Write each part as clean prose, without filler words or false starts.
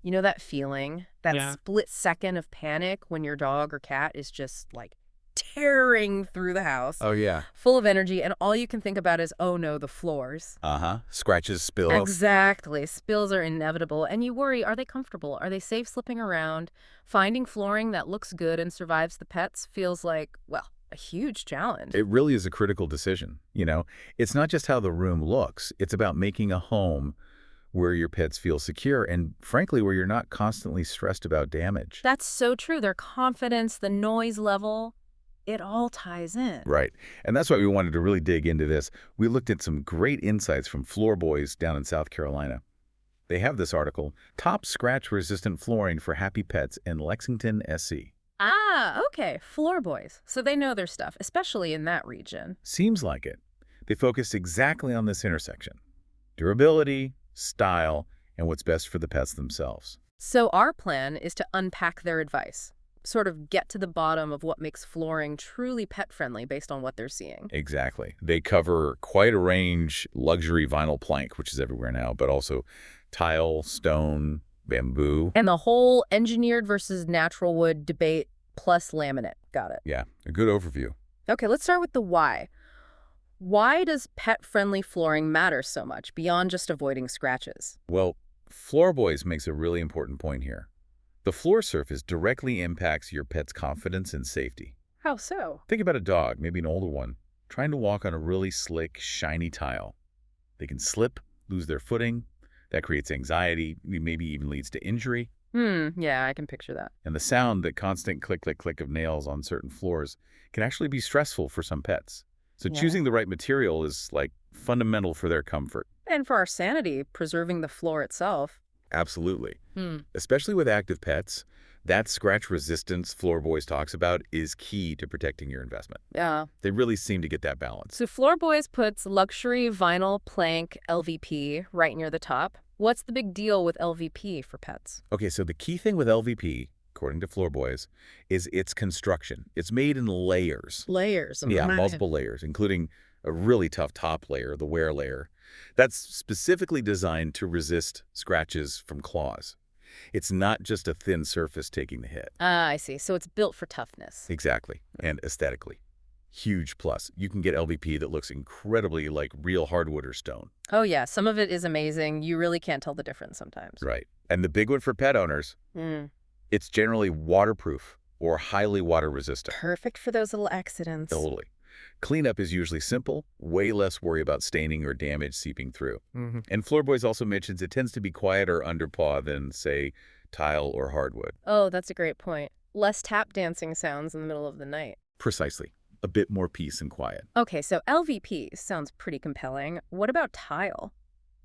You know that feeling, that Yeah. split second of panic when your dog or cat is just like tearing through the house, Oh, yeah. full of energy, and all you can think about is, oh no, the floors. Uh-huh. Scratches, spills. Exactly. Spills are inevitable, and you worry, are they comfortable? Are they safe slipping around? Finding flooring that looks good and survives the pets feels like, well, a huge challenge. It really is a critical decision, you know? It's not just how the room looks. It's about making a home where your pets feel secure and, frankly, where you're not constantly stressed about damage. That's so true. Their confidence, the noise level, it all ties in. Right. And that's why we wanted to really dig into this. We looked at some great insights from Floor Boys down in South Carolina. They have this article, Top Scratch-Resistant Flooring for Happy Pets in Lexington, SC. Ah, okay. Floor boys. So they know their stuff, especially in that region. Seems like it. They focused exactly on this intersection. Durability, style, and what's best for the pets themselves. So our plan is to unpack their advice, sort of get to the bottom of what makes flooring truly pet-friendly based on what they're seeing. Exactly. They cover quite a range, luxury vinyl plank, which is everywhere now, but also tile, stone, bamboo. And the whole engineered versus natural wood debate plus laminate. Got it. Yeah, a good overview. Okay, let's start with the why. Why does pet-friendly flooring matter so much beyond just avoiding scratches? Well, Floor Boys makes a really important point here. The floor surface directly impacts your pet's confidence and safety. How so? Think about a dog, maybe an older one, trying to walk on a really slick, shiny tile. They can slip, lose their footing. That creates anxiety, maybe even leads to injury. Yeah, I can picture that. And the sound, the constant click, click, click of nails on certain floors can actually be stressful for some pets. So Yeah. choosing the right material is, like, fundamental for their comfort. And for our sanity, preserving the floor itself. Absolutely. Especially with active pets, that scratch resistance Floor Boys talks about is key to protecting your investment. Yeah. They really seem to get that balance. So Floor Boys puts luxury vinyl plank LVP right near the top. What's the big deal with LVP for pets? Okay, so the key thing with LVP, according to Floor Boys, is its construction. It's made in layers. Layers. Yeah, multiple layers, including a really tough top layer, the wear layer. That's specifically designed to resist scratches from claws. It's not just a thin surface taking the hit. Ah, I see. So it's built for toughness. Exactly. And aesthetically. Huge plus. You can get LVP that looks incredibly like real hardwood or stone. Oh, yeah. Some of it is amazing. You really can't tell the difference sometimes. Right. And the big one for pet owners, it's generally waterproof or highly water resistant. Perfect for those little accidents. Totally. Cleanup is usually simple, way less worry about staining or damage seeping through. And Floor Boys also mentions it tends to be quieter under paw than, say, tile or hardwood. Oh, that's a great point. Less tap dancing sounds in the middle of the night. Precisely. A bit more peace and quiet. Okay, so LVP sounds pretty compelling. What about tile?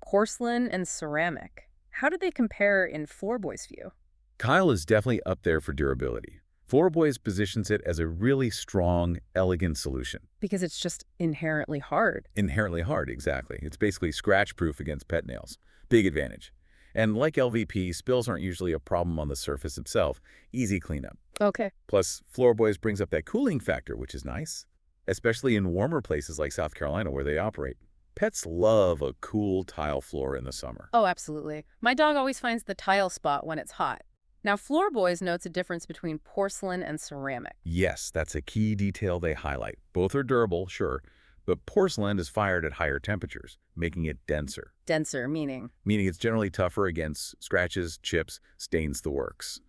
Porcelain and ceramic. How do they compare in Floor Boys' view? Kyle is definitely up there for durability. Floor Boys positions it as a really strong, elegant solution. Because it's just inherently hard. Inherently hard, exactly. It's basically scratch-proof against pet nails. Big advantage. And like LVP, spills aren't usually a problem on the surface itself. Easy cleanup. Okay. Plus, Floor Boys brings up that cooling factor, which is nice, especially in warmer places like South Carolina where they operate. Pets love a cool tile floor in the summer. Oh, absolutely. My dog always finds the tile spot when it's hot. Now, Floor Boys notes a difference between porcelain and ceramic. Yes, that's a key detail they highlight. Both are durable, sure, but porcelain is fired at higher temperatures, making it denser. Denser, meaning? Meaning it's generally tougher against scratches, chips, stains, the works.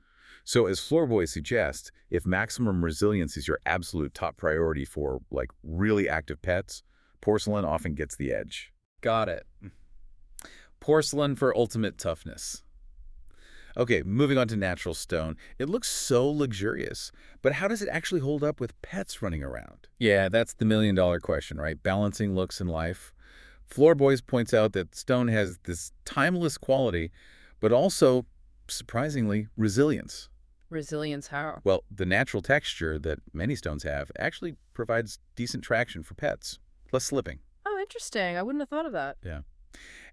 So as Floor Boys suggest, if maximum resilience is your absolute top priority for, like, really active pets, porcelain often gets the edge. Got it. Porcelain for ultimate toughness. Okay, moving on to natural stone. It looks so luxurious, but how does it actually hold up with pets running around? Yeah, that's the million-dollar question, right? Balancing looks and life. Floor Boys points out that stone has this timeless quality, but also, surprisingly, resilience. Resilience how? Well, the natural texture that many stones have actually provides decent traction for pets, less slipping. Oh, interesting. I wouldn't have thought of that. Yeah.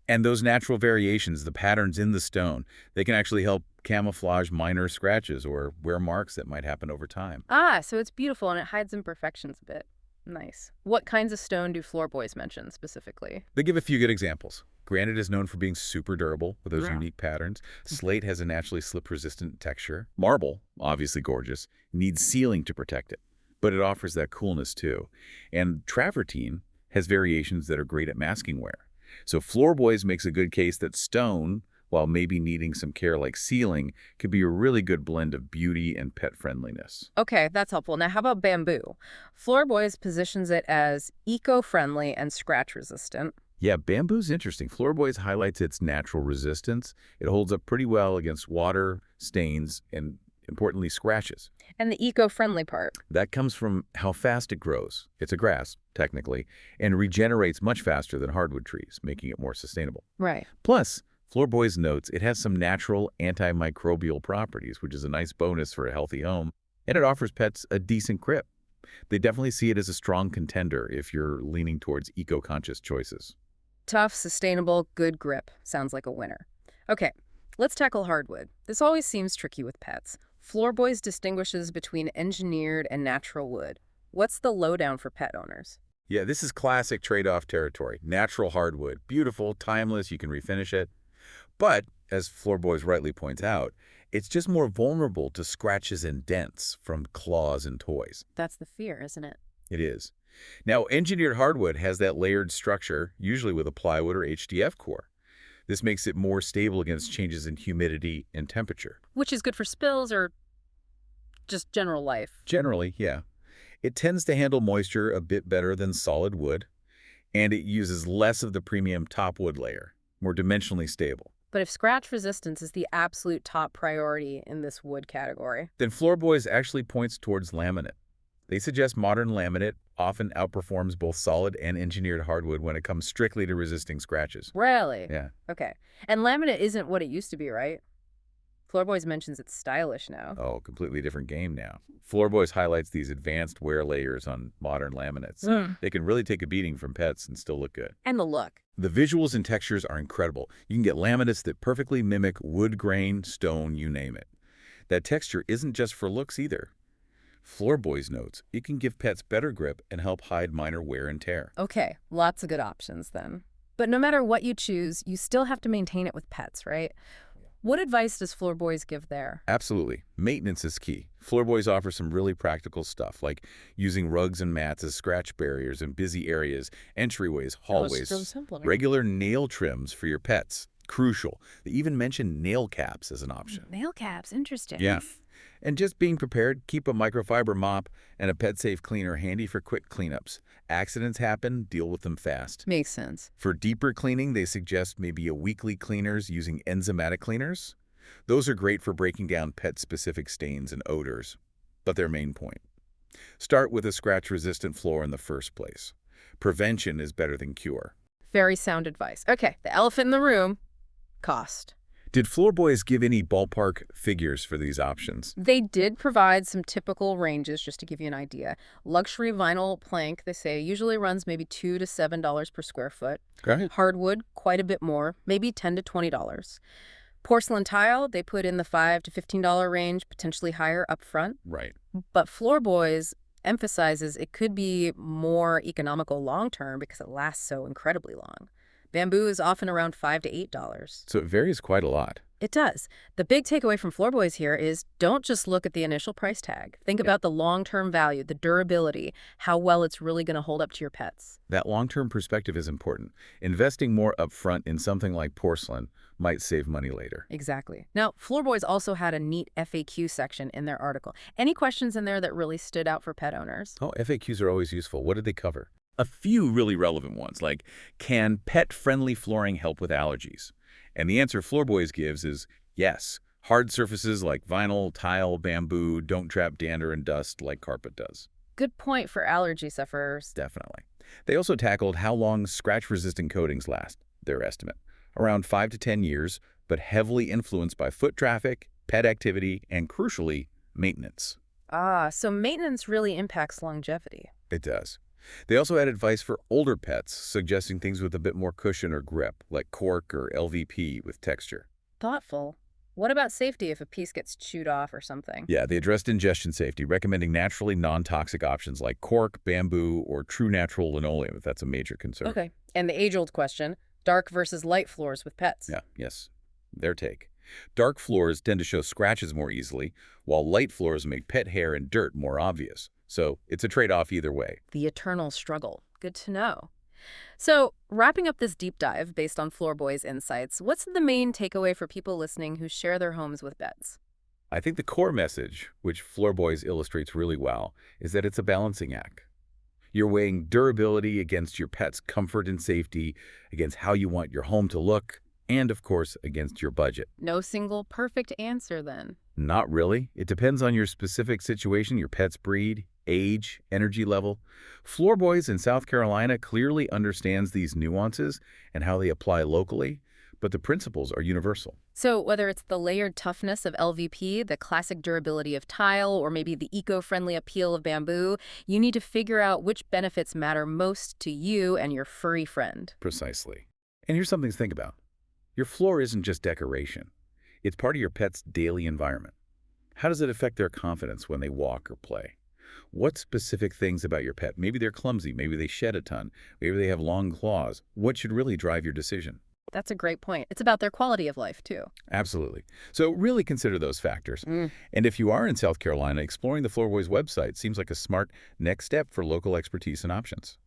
And those natural variations, the patterns in the stone, they can actually help camouflage minor scratches or wear marks that might happen over time. Ah, so it's beautiful and it hides imperfections a bit. Nice. What kinds of stone do Floor Boys mention specifically? They give a few good examples. Granite is known for being super durable with those Yeah. unique patterns. Slate has a naturally slip-resistant texture. Marble, obviously gorgeous, needs sealing to protect it, but it offers that coolness too. And travertine has variations that are great at masking wear. So Floorboys makes a good case that stone, while maybe needing some care like sealing, could be a really good blend of beauty and pet friendliness. Okay, that's helpful. Now, how about bamboo? Floorboys positions it as eco-friendly and scratch-resistant. Yeah, bamboo's interesting. Floorboys highlights its natural resistance. It holds up pretty well against water, stains, and importantly, scratches. And the eco-friendly part. That comes from how fast it grows. It's a grass, technically, and regenerates much faster than hardwood trees, making it more sustainable. Right. Plus, Floorboys notes it has some natural antimicrobial properties, which is a nice bonus for a healthy home, and it offers pets a decent grip. They definitely see it as a strong contender if you're leaning towards eco-conscious choices. Tough, sustainable, good grip. Sounds like a winner. Okay, let's tackle hardwood. This always seems tricky with pets. Floorboys distinguishes between engineered and natural wood. What's the lowdown for pet owners? Yeah, this is classic trade-off territory. Natural hardwood, beautiful, timeless, you can refinish it. But, as Floorboys rightly points out, it's just more vulnerable to scratches and dents from claws and toys. That's the fear, isn't it? It is. Now, engineered hardwood has that layered structure, usually with a plywood or HDF core. This makes it more stable against changes in humidity and temperature. Which is good for spills or just general life. Generally, yeah. It tends to handle moisture a bit better than solid wood, and it uses less of the premium top wood layer, more dimensionally stable. But if scratch resistance is the absolute top priority in this wood category. Then Floorboys actually points towards laminate. They suggest modern laminate often outperforms both solid and engineered hardwood when it comes strictly to resisting scratches. Really? Yeah. Okay. And laminate isn't what it used to be, right? Floorboys mentions it's stylish now. Oh, completely different game now. Floorboys highlights these advanced wear layers on modern laminates. They can really take a beating from pets and still look good. And the look. The visuals and textures are incredible. You can get laminates that perfectly mimic wood grain, stone, you name it. That texture isn't just for looks either. Floorboys notes it can give pets better grip and help hide minor wear and tear. Okay, lots of good options then. But no matter what you choose, you still have to maintain it with pets, right? What advice does Floorboys give there? Absolutely. Maintenance is key. Floorboys offer some really practical stuff, like using rugs and mats as scratch barriers in busy areas, entryways, hallways, so simple. regular nail trims for your pets. Crucial. They even mention nail caps as an option. Nail caps, interesting. Yeah. And just being prepared, keep a microfiber mop and a pet-safe cleaner handy for quick cleanups. Accidents happen, deal with them fast. Makes sense. For deeper cleaning, they suggest maybe a weekly cleaners using enzymatic cleaners. Those are great for breaking down pet-specific stains and odors. But their main point: start with a scratch-resistant floor in the first place. Prevention is better than cure. Very sound advice. Okay, the elephant in the room, cost. Did Floorboys give any ballpark figures for these options? They did provide some typical ranges, just to give you an idea. Luxury vinyl plank, they say, usually runs maybe $2 to $7 per square foot. Great. Hardwood, quite a bit more, maybe $10 to $20. Porcelain tile, they put in the $5 to $15 range, potentially higher up front. Right. But Floorboys emphasizes it could be more economical long-term because it lasts so incredibly long. Bamboo is often around $5 to $8. So it varies quite a lot. It does. The big takeaway from Floorboys here is don't just look at the initial price tag. Think about the long-term value, the durability, how well it's really going to hold up to your pets. That long-term perspective is important. Investing more upfront in something like porcelain might save money later. Exactly. Now, Floorboys also had a neat FAQ section in their article. Any questions in there that really stood out for pet owners? Oh, FAQs are always useful. What did they cover? A few really relevant ones, like, can pet-friendly flooring help with allergies? And the answer Floorboys gives is yes. Hard surfaces like vinyl, tile, bamboo don't trap dander and dust like carpet does. Good point for allergy sufferers. Definitely. They also tackled how long scratch-resistant coatings last, their estimate. Around 5 to 10 years, but heavily influenced by foot traffic, pet activity, and crucially, maintenance. Ah, so maintenance really impacts longevity. It does. They also had advice for older pets, suggesting things with a bit more cushion or grip, like cork or LVP with texture. Thoughtful. What about safety if a piece gets chewed off or something? Yeah, they addressed ingestion safety, recommending naturally non-toxic options like cork, bamboo, or true natural linoleum if that's a major concern. Okay. And the age-old question, Dark versus light floors with pets. Yeah, yes, their take. Dark floors tend to show scratches more easily, while light floors make pet hair and dirt more obvious. So it's a trade-off either way. The eternal struggle. Good to know. So, wrapping up this deep dive based on Floorboy's insights, what's the main takeaway for people listening who share their homes with pets? I think the core message, which Floorboys illustrates really well, is that it's a balancing act. You're weighing durability against your pet's comfort and safety, against how you want your home to look, and of course, against your budget. No single perfect answer then. Not really. It depends on your specific situation, your pet's breed, age, energy level. Floorboys in South Carolina clearly understands these nuances and how they apply locally, but the principles are universal. So, whether it's the layered toughness of LVP, the classic durability of tile, or maybe the eco-friendly appeal of bamboo, you need to figure out which benefits matter most to you and your furry friend. Precisely. And here's something to think about. Your floor isn't just decoration. It's part of your pet's daily environment. How does it affect their confidence when they walk or play? What specific things about your pet? Maybe they're clumsy, maybe they shed a ton, maybe they have long claws. What should really drive your decision? That's a great point. It's about their quality of life, too. Absolutely. So really consider those factors. And if you are in South Carolina, exploring the Floorboys website seems like a smart next step for local expertise and options.